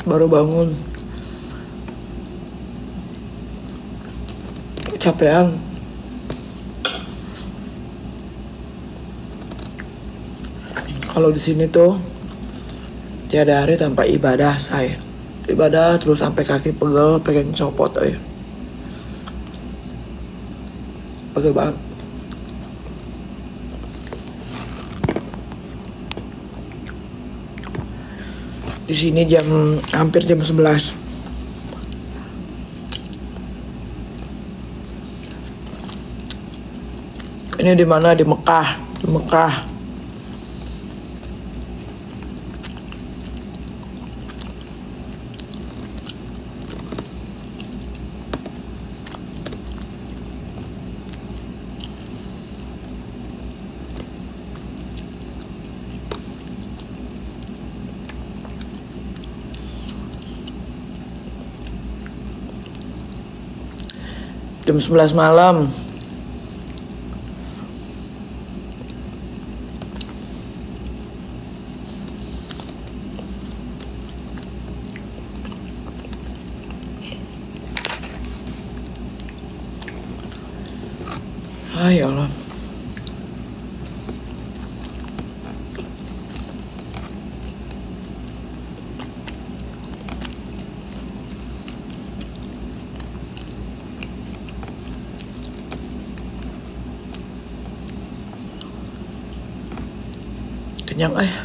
baru bangun. Capean. Kalau di sini tuh tiada hari tanpa ibadah saya. Ibadah terus sampai kaki pegel, pengen copot aja. Pegel banget. Di sini hampir jam 11. Ini di mana? Di Mekah. Di Mekah. Jam 11 malam. Ya Allah. Kenyang ayah.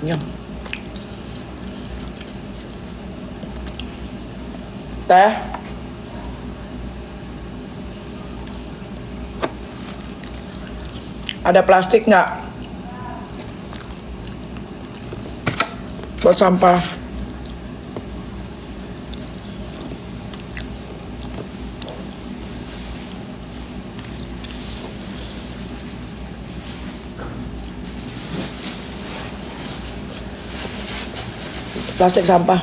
Kenyang. Teh. Ada plastik nggak? Buat sampah. Plastik sampah.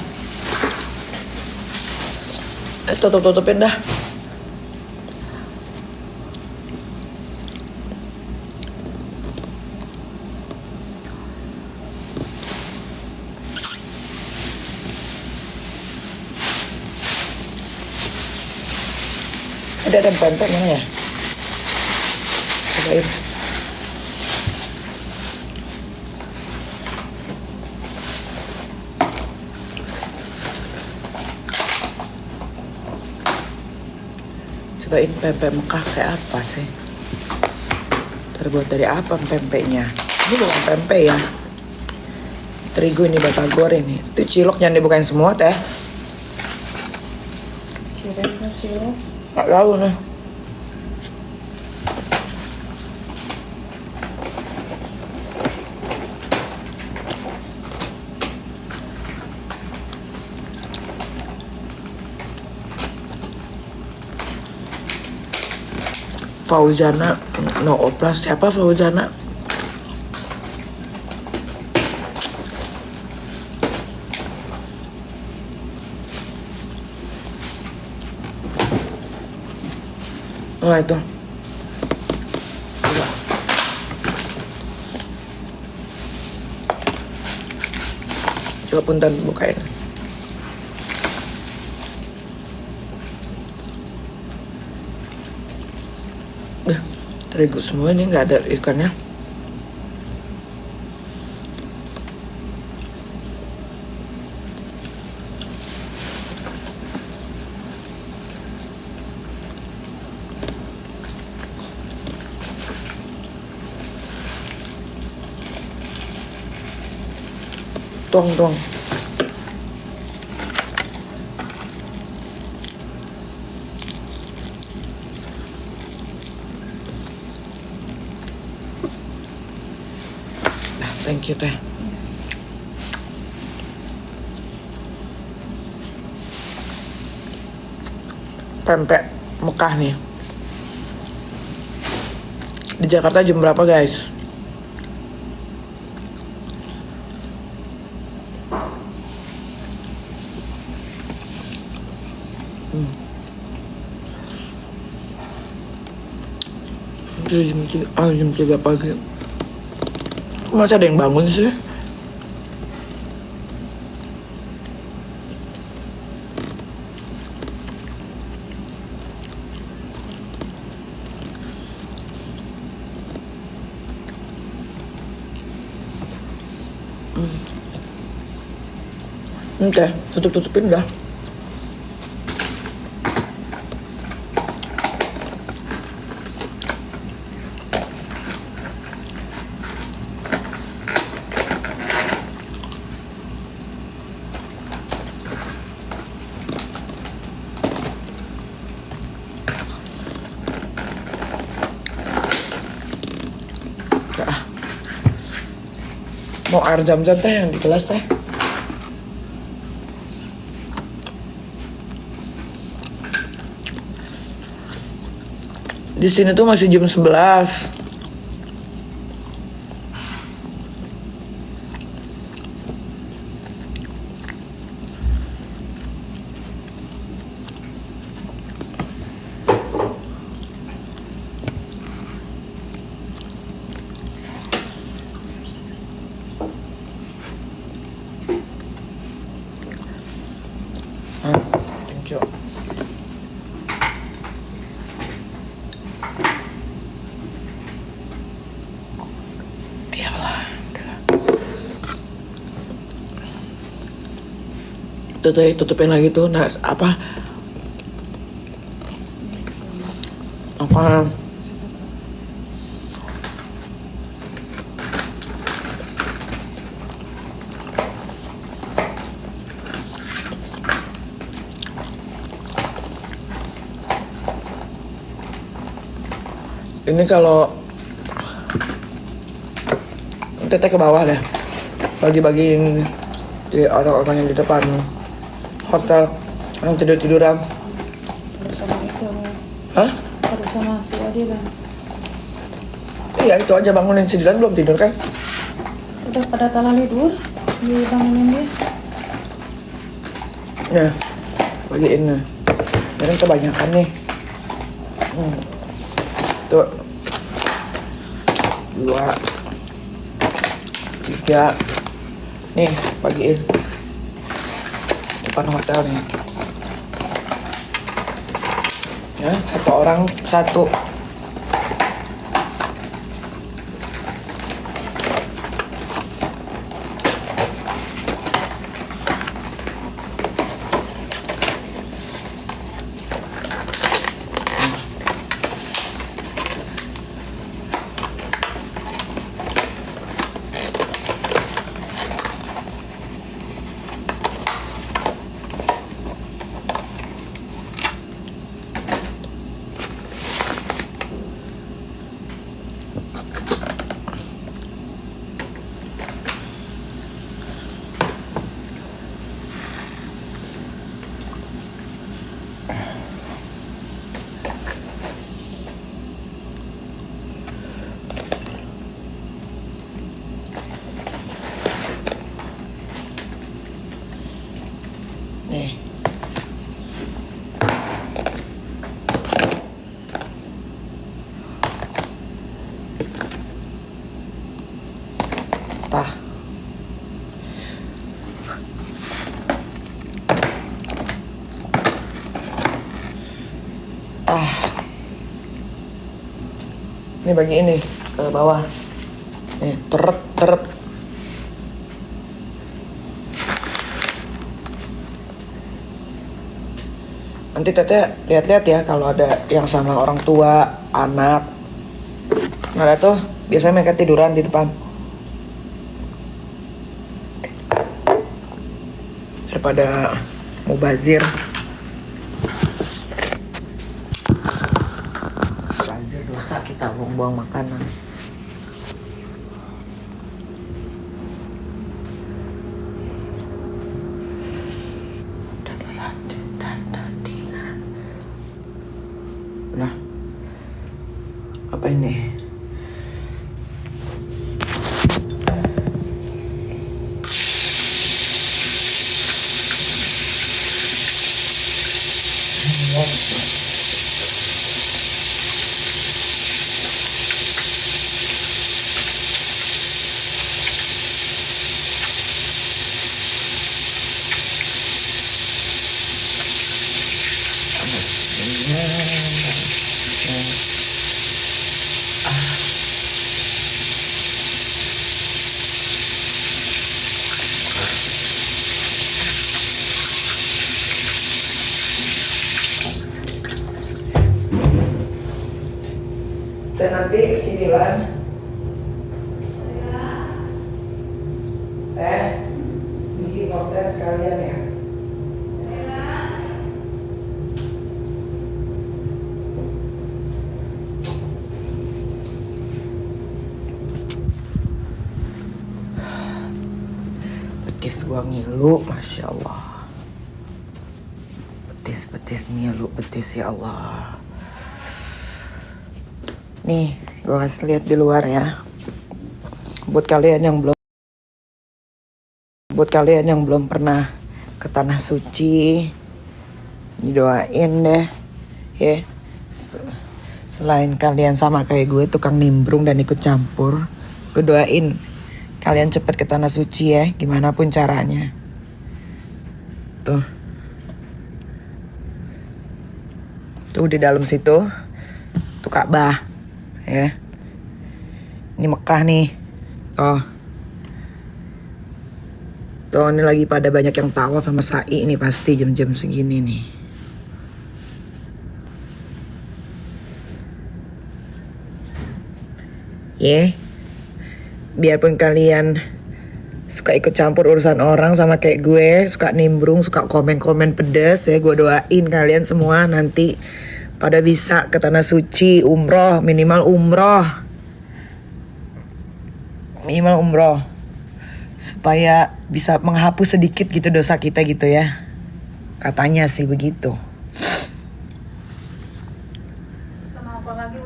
Tutupin dah. Ada pempek mana ya? Cobain. Cobain pempek Mekah kayak apa sih? Terbuat dari apa pempeknya? Ini bukan pempek ya. Terigu ini, batagor ini. Itu cilok jangan dibukain semua teh. Cilok. Gak tahu nih. Fauzana no oplas. Siapa Fauzana? Oh itu. Coba punten bukain. Terigu semua ini, nggak ada ikannya. Tuang. Thank you teh. Pempek Mekah nih. Di Jakarta jam berapa guys? jam 3 pagi. Masa ada yang bangun sih? Oke, tutupin dah. Mau air zam-zam teh yang di gelas teh. Di sini tuh masih jam 11. Thank you. Iyalah, udahlah. Tutupin lagi tuh. Nah, apa? Ini kalau teteh ke bawah deh, bagi-bagiin di orang-orang yang di depan hotel yang tiduran. Harus sama itu. Hah? Harus sama si Adi kan. Iya, itu aja, bangunin si Dilan belum tidur kan? Udah pada tala tidur, dibangunin dia. Nah, bagiin nih. Ini kebanyakan nih. Tuh. 2 3 nih, bagiin depan hotel nih ya, 1 orang 1. Nih. Tah. Ini bagi ini ke bawah. Nih, teret. Nanti teteh lihat-lihat ya kalau ada yang sama orang tua, anak. Nah, ada tuh biasanya mereka tiduran di depan. Daripada mubazir. Mubazir dosa kita buang-buang makanan. Nah, apa ini? Dan nanti sembilan. Bikin konten sekalian ya. Betis gua ngilu, Masya Allah. Betis ngilu, betis ya Allah. Nih, gua kasih lihat di luar ya. Buat kalian yang belum pernah ke tanah suci, doain deh ya. Selain kalian sama kayak gue tukang nimbrung dan ikut campur, gue doain kalian cepet ke tanah suci ya, gimana pun caranya. Tuh di dalam situ tuh Ka'bah ya. Ini Mekah nih. Tuh ini lagi pada banyak yang tawaf sama sa'i nih pasti jam-jam segini nih. Biarpun kalian suka ikut campur urusan orang sama kayak gue, suka nimbrung, suka komen-komen pedas ya, gue doain kalian semua nanti pada bisa ke tanah suci, minimal umroh supaya bisa menghapus sedikit gitu dosa kita gitu ya, katanya sih begitu. Sama apa lagi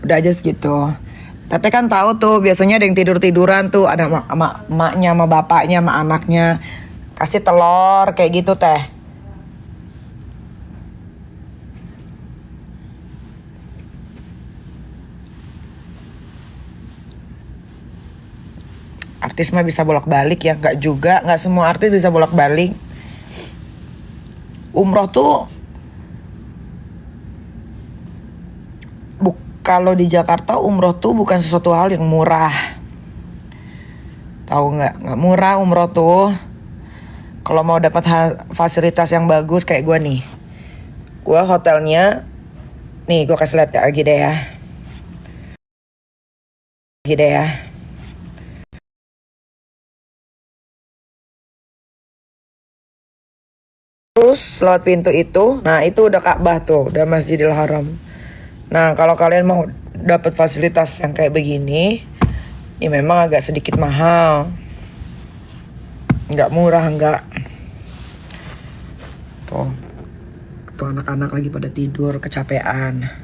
udah aja segitu. Tete kan tahu tuh biasanya ada yang tiduran tuh, ada emaknya sama bapaknya sama anaknya kasih telur kayak gitu teh. Artis mah bisa bolak-balik ya, nggak semua artis bisa bolak-balik. Umroh tuh kalau di Jakarta umroh tuh bukan sesuatu hal yang murah. Tahu nggak murah umroh tuh. Kalau mau dapat fasilitas yang bagus kayak gue nih, gue hotelnya nih gue kasih lihat lagi deh ya. Terus lewat pintu itu, nah itu udah Ka'bah tuh, udah Masjidil Haram. Nah kalau kalian mau dapat fasilitas yang kayak begini, ya memang agak sedikit mahal, nggak murah nggak. Tuh anak-anak lagi pada tidur kecapean.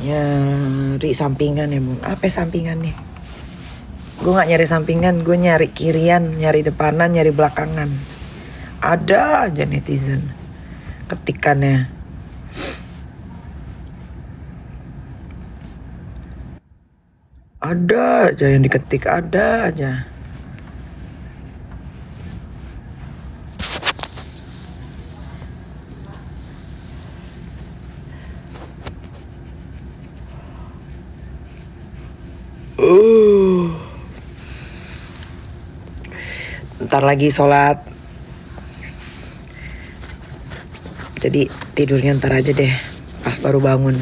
Nyari sampingan ya Bung. Apa sampingan nih? Gue gak nyari sampingan, gue nyari kirian, nyari depanan, nyari belakangan. Ada aja netizen ketikannya. Ada aja yang diketik, ada aja. Ntar lagi sholat. Jadi tidurnya ntar aja deh, pas baru bangun.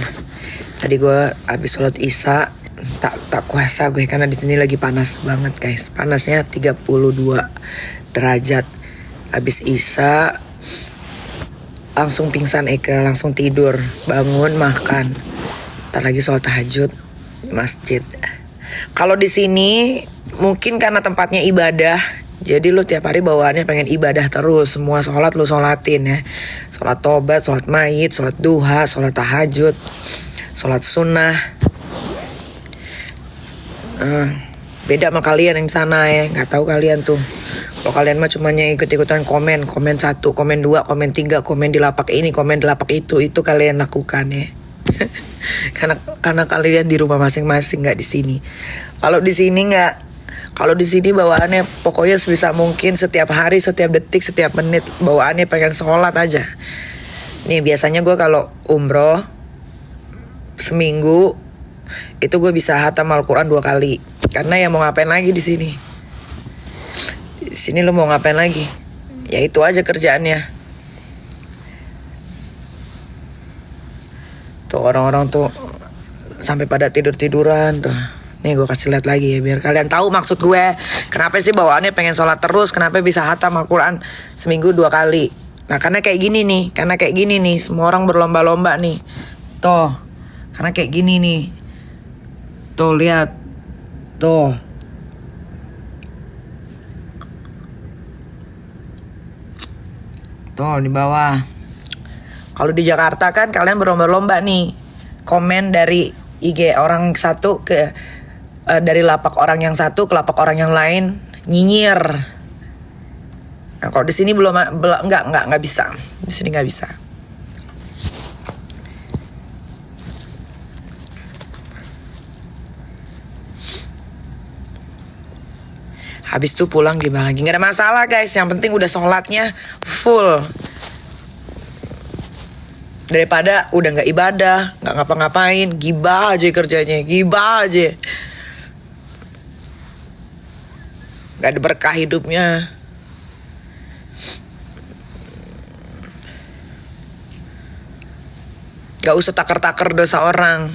Tadi gue abis sholat isya tak kuasa gue karena di sini lagi panas banget guys. Panasnya 32 derajat. Abis isya langsung pingsan langsung tidur, bangun makan. Ntar lagi sholat tahajud di masjid. Kalau di sini mungkin karena tempatnya ibadah, jadi lu tiap hari bawaannya pengen ibadah terus. Semua sholat lu sholatin ya. Sholat tobat, sholat mayit, sholat duha, sholat tahajud, sholat sunnah. Beda sama kalian yang sana ya. Gak tahu kalian tuh. Kalau kalian mah cuma ikut-ikutan komen 1, komen 2, komen 3, komen di lapak ini, komen di lapak itu kalian lakukan ya. karena kalian di rumah masing-masing, nggak di sini. Kalau di sini nggak, kalau di sini bawaannya pokoknya sebisa mungkin setiap hari, setiap detik, setiap menit bawaannya pengen sholat aja. Nih biasanya gue kalau umroh seminggu itu gue bisa hatam Al-Quran 2 kali. Karena ya mau ngapain lagi di sini? Di sini lo mau ngapain lagi? Ya itu aja kerjaannya. Tuh orang-orang tuh sampai pada tidur-tiduran tuh. Nih gue kasih lihat lagi ya biar kalian tahu maksud gue. Kenapa sih bawaannya pengen sholat terus? Kenapa bisa hatam Al-Quran seminggu 2 kali? Nah karena kayak gini nih. Karena kayak gini nih. Semua orang berlomba-lomba nih. Tuh. Karena kayak gini nih. Tuh lihat. Tuh. Tuh di bawah. Kalau di Jakarta kan kalian berlomba-lomba nih. Komen dari IG orang satu ke dari lapak orang yang satu ke lapak orang yang lain nyinyir. Nah, kalau di sini belum nggak bisa. Di sini nggak bisa. Habis itu pulang gimana lagi? Nggak ada masalah guys. Yang penting udah sholatnya full. Daripada udah nggak ibadah, nggak ngapa-ngapain, gibah aja kerjanya, gibah aja. Gak ada berkah hidupnya. Gak usah takar-takar dosa orang.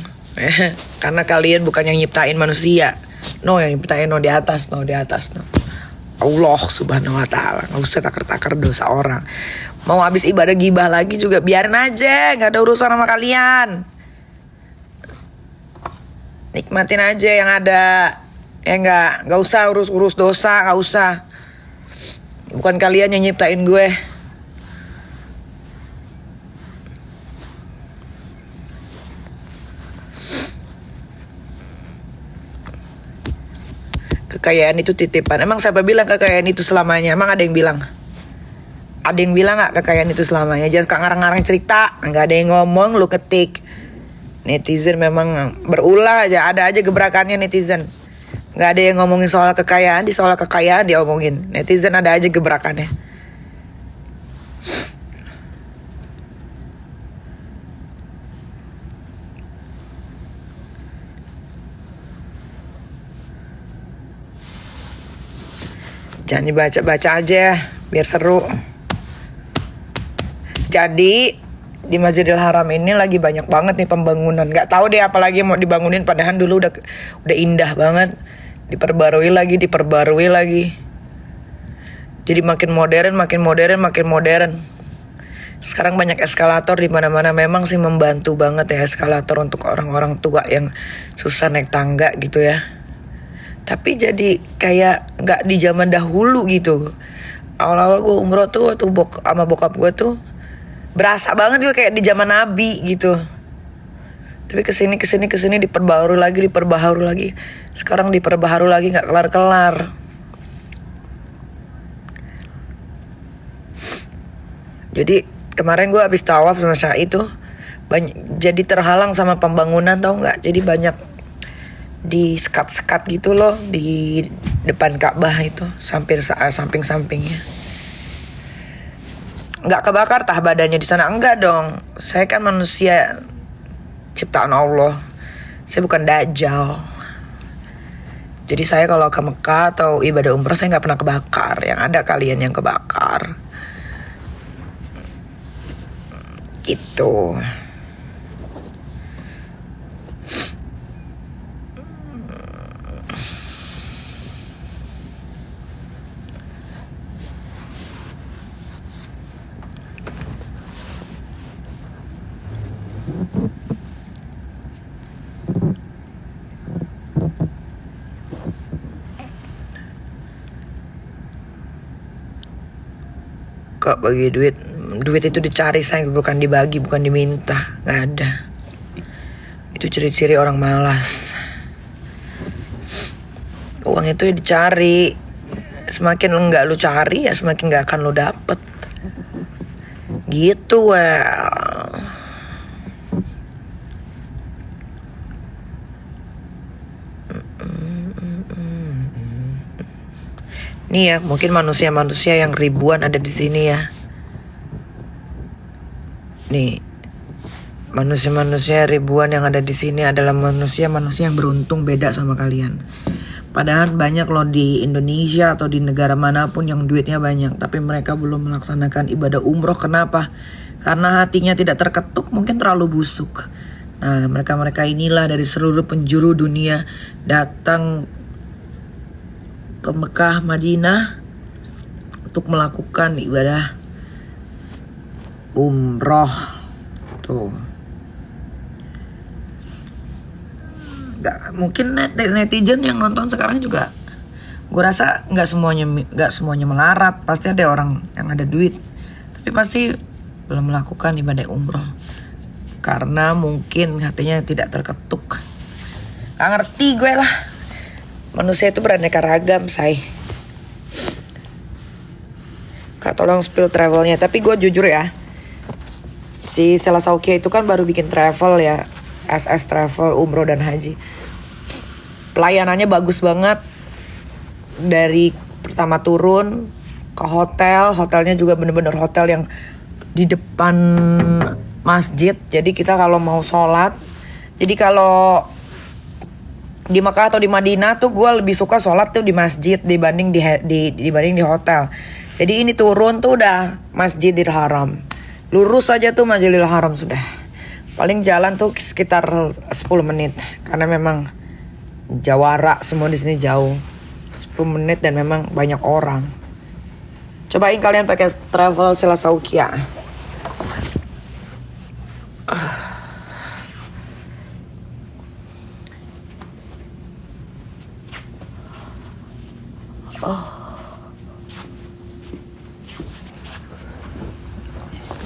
Karena kalian bukan yang nyiptain manusia. No, yang nyiptain no di atas, no. Allah subhanahu wa ta'ala. Gak usah takar-takar dosa orang. Mau habis ibadah gibah lagi juga biarin aja. Gak ada urusan sama kalian. Nikmatin aja yang ada. Ya gak usah urus-urus dosa. Gak usah. Bukan kalian yang nyiptain gue. Kekayaan itu titipan. Emang siapa bilang kekayaan itu selamanya? Emang ada yang bilang? Ada yang bilang gak kekayaan itu selamanya? Jangan ngarang-ngarang cerita. Gak ada yang ngomong, lu ketik. Netizen memang berulah aja. Ada aja gebrakannya netizen. Gak ada yang ngomongin soal kekayaan. Di soal kekayaan dia omongin. Netizen ada aja gebrakannya. Jangan dibaca-baca aja, biar seru. Jadi di Masjidil Haram ini lagi banyak banget nih pembangunan. Gak tahu deh apalagi mau dibangunin. Padahal dulu udah indah banget. Diperbarui lagi. Jadi makin modern. Sekarang banyak eskalator di mana-mana. Memang sih membantu banget ya eskalator untuk orang-orang tua yang susah naik tangga gitu ya. Tapi jadi kayak gak di zaman dahulu gitu. Awal-awal gue umroh tuh sama bokap gue tuh berasa banget gue kayak di zaman Nabi gitu. Tapi kesini diperbaharui lagi. Sekarang diperbaharui lagi gak kelar-kelar. Jadi kemarin gue habis tawaf sama Syai tuh jadi terhalang sama pembangunan, tau gak? Jadi banyak di sekat-sekat gitu loh di depan Ka'bah itu, samping-sampingnya. Nggak kebakar tah badannya di sana? Enggak dong. Saya kan manusia ciptaan Allah. Saya bukan dajjal. Jadi saya kalau ke Mekah atau ibadah umrah saya nggak pernah kebakar. Yang ada kalian yang kebakar. Gitu. Kok bagi duit itu dicari, saya bukan dibagi, bukan diminta. Nggak ada. Itu ciri-ciri orang malas. Uang itu dicari. Semakin enggak lu cari ya semakin nggak akan lu dapet. Gitu well. Nih ya, mungkin manusia-manusia yang ribuan ada di sini ya. Nih, manusia-manusia ribuan yang ada di sini adalah manusia-manusia yang beruntung beda sama kalian. Padahal banyak loh di Indonesia atau di negara manapun yang duitnya banyak, tapi mereka belum melaksanakan ibadah umroh. Kenapa? Karena hatinya tidak terketuk, mungkin terlalu busuk. Nah, mereka-mereka inilah dari seluruh penjuru dunia datang ke Mekah, Madinah untuk melakukan ibadah umroh. Tuh. Gak, mungkin netizen yang nonton sekarang juga, gue rasa nggak semuanya melarat. Pasti ada orang yang ada duit, tapi pasti belum melakukan ibadah umroh karena mungkin hatinya tidak terketuk. Gak ngerti gue lah. Manusia itu beraneka ragam, say. Kak tolong spill travelnya. Tapi gue jujur ya, si Sela Saukia itu kan baru bikin travel ya, SS Travel umroh dan haji. Pelayanannya bagus banget. Dari pertama turun ke hotel, hotelnya juga bener-bener hotel yang di depan masjid. Jadi kita kalau mau sholat, jadi kalau di Mekah atau di Madinah tuh gue lebih suka sholat tuh di masjid dibanding dibanding di hotel. Jadi ini turun tuh udah Masjidil Haram, lurus aja tuh Masjidil Haram sudah. Paling jalan tuh sekitar 10 menit karena memang jawara semua di sini jauh. 10 menit dan memang banyak orang. Cobain kalian pakai travel Sela Saukia.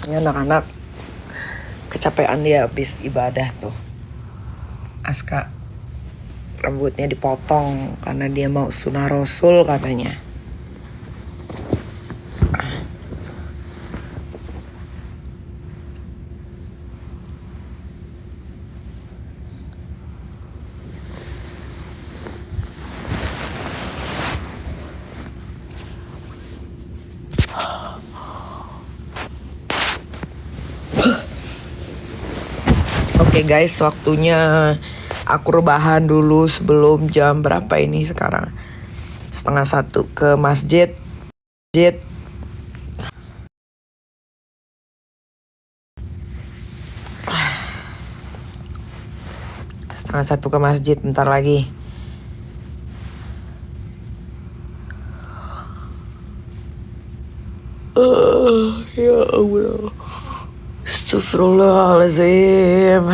Ini anak-anak kecapean dia habis ibadah tuh. Aska rambutnya dipotong karena dia mau sunah rasul katanya. Oke guys, waktunya aku rebahan dulu sebelum jam berapa ini sekarang? 12:30 ke masjid. 12:30 ke masjid, bentar lagi. Ya Allah. Astagfirullahaladzim.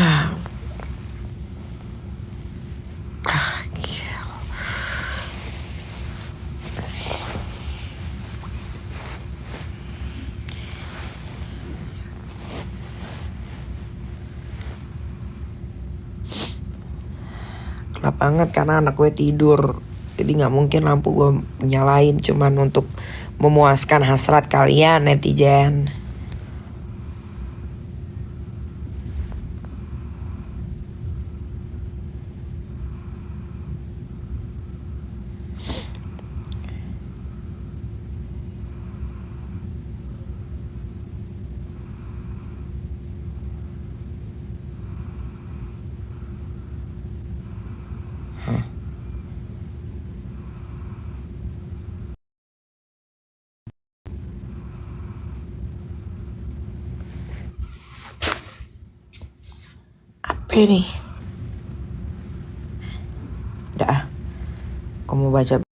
Gelap banget karena anak gue tidur. Jadi gak mungkin lampu gue nyalain cuman untuk memuaskan hasrat kalian netizen. Apa ini? Udah, aku mau baca